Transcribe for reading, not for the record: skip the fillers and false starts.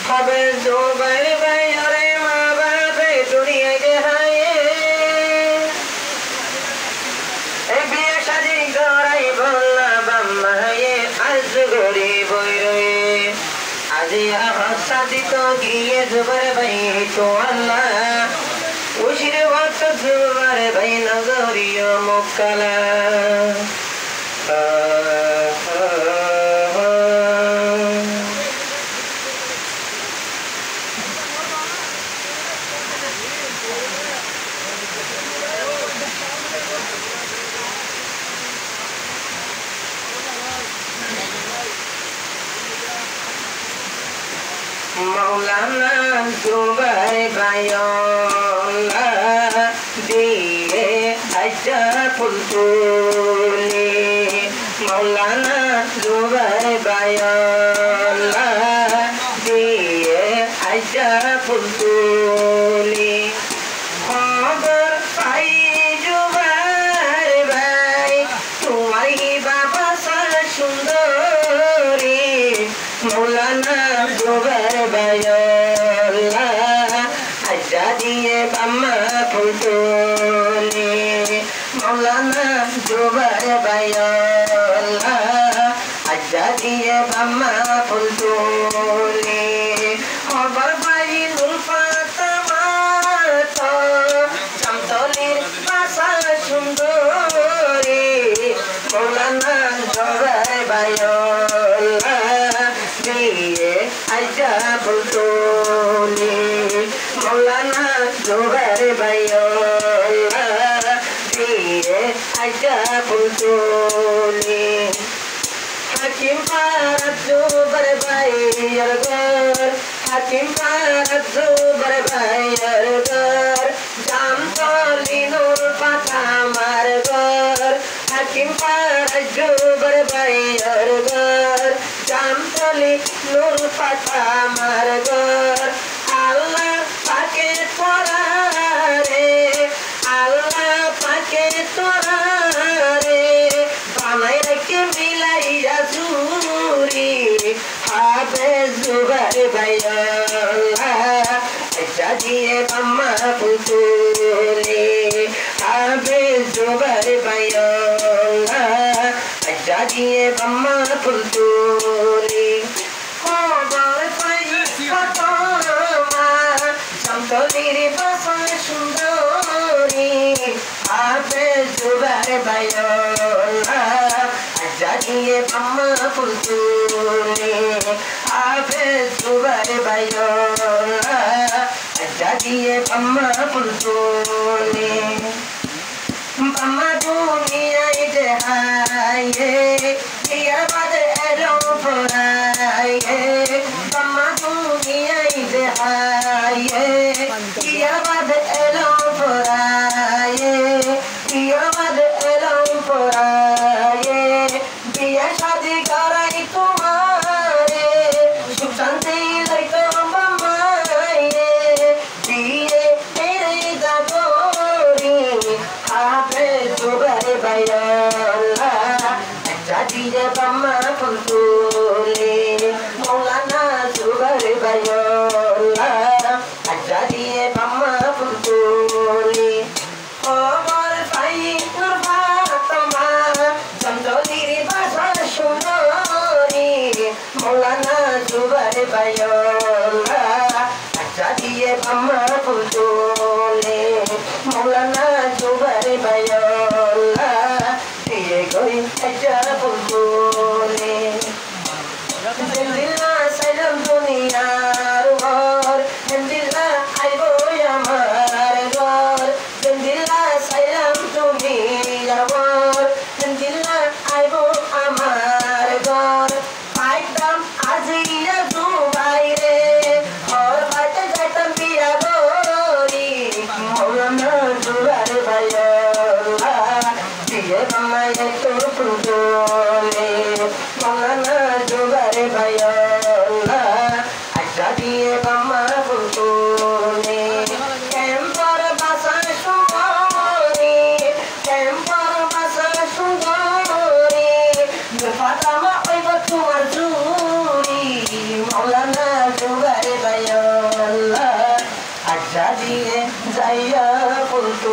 হবে জোবাইর ভাই ওরে মা বাপে দুনিয়ায় দেহায়ে এই বিয়ে শাদি করাই বললা বাম্মায়ে আজ গরিব রয়ে আজি শাদি তো গিয়ে জোবাইর ভাই তো আল্লাহ উশির ওয়াক্ত জোবাইর ভাই নগরীয় মুক্কালা मौलाना जुबाई भायोला दिए अच्छा फुलतूली मौलाना जुबाई भायोला दिए अच्छा फुलतूली खबर पाई जुबाई भाई तुम्हारी बाबा सा सुंदरी मौलाना जुबाई भायोला अच्छा दिए बाम्मा फुलतूली मौलाना जुबाई भायोला अच्छा दिए बाम्मा फुलतूली खबर पाई नुलफातमा तो चमतलिर भाषा सुंदरी मौलाना जुबाई भायोला दिए अच्छा फुलतूली मौलाना जुबाई भायोला दिए अच्छा फुलतूली हाकिम पारत जुबाई भाइयर घर हाकिम पारत जुबाई भाइयर घर जामतली नुलफाता मार घर हाकिम पारत जुबाई भाइयर घर जामतली नुलफाता मार घर আল্লাহ পাকে তোরা রে আল্লাহ পাকে তোরা রে বানাই রেখে মিলাইয়া জুরি হবে জুবাই ভাইয়াল্লাহ আচ্ছা দিয়ে বাম্মা ফুলতুলি হবে জুবাই ভাইয়াল্লাহ আচ্ছা দিয়ে বাম্মা ফুলতুলি খবর পাই কত মা চমতলির বাসা সুন্দরী হবে জুবাই ভাইয়াল্লাহ আচ্ছা দিয়ে বাম্মা ফুলতুলি হবে জুবাই ভাইয়াল্লাহ আচ্ছা দিয়ে বাম্মা ফুলতুলি বাম্মা দুনিয়ায় দেহায়ে বিয়ার বাদে এলো পড়ায়ে বাম্মা দুনিয়ায় দেহায়ে বিয়ার বাদে এলো পড়ায়ে বিয়ার বাদে এলো পড়ায়ে বিয়া শাদি করাই তোমারে সুখ শান্তি লইতো বাম্মায়ে বিয়ে মেরে দাগরি হবে জুবাই ভাইয়াল্লাহ আচ্ছা দিয়ে বাম্মা ফুলতুলি মৌলানা জুবাই ভাইয়াল্লাহ আচ্ছা দিয়ে বাম্মা ফুলতুলি খবর পাই নুলফাতমা চমতলির ভাষা সুন্দরী মৌলানা জুবাই ভাইয়াল্লাহ আচ্ছা দিয়ে বাম্মা ফুলতুলি মৌলানা জুবাই ভাইয়াল্লাহ দিয়ে গই আচ্ছা ফুলতুলি জিন্দিল্লাহ সাইলাম দুনিয়ার ঘর জিন্দিল্লাহ আইবো আমার ঘর জিন্দিল্লাহ সাইলাম তুমি ঘর জিন্দিল্লাহ আইবো আমার ঘর পাইতাম আজিয়া জুবাই রে ঘর পাইতে যাইতাম বিয়া গো সাজিয়ে যাইয়া ফুলতো